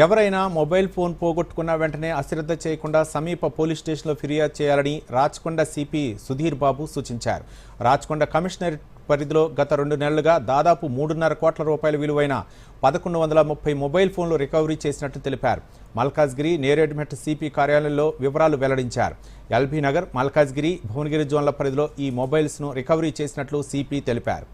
ఎవరైనా mobile phone పోగొట్టుకున్న వెంటనే అశ్రద్ధ చేయకుండా సమీప పోలీస్ స్టేషన్లో ఫిర్యాదు చేయాలని రాచకొండ సిపి సుధీర్ బాబు సూచించారు. రాచకొండ కమిషనరేట్ పరిధిలో గత 2 నెలలుగా దాదాపు 3.5 కోట్ల రూపాయల విలువైన 1130 మొబైల్ ఫోన్లు రికవరీ చేసినట్లు తెలిపారు. మల్కాజ్గిరి నేరేడ్మెట్ సిపి కార్యాలయంలో వివరాలు వెల్లడించారు. ఎల్బీ నగర్, మల్కాజ్గిరి, భువనగిరి జోన్ల పరిధిలో ఈ మొబైల్స్ను రికవరీ చేసినట్లు సిపి తెలిపారు.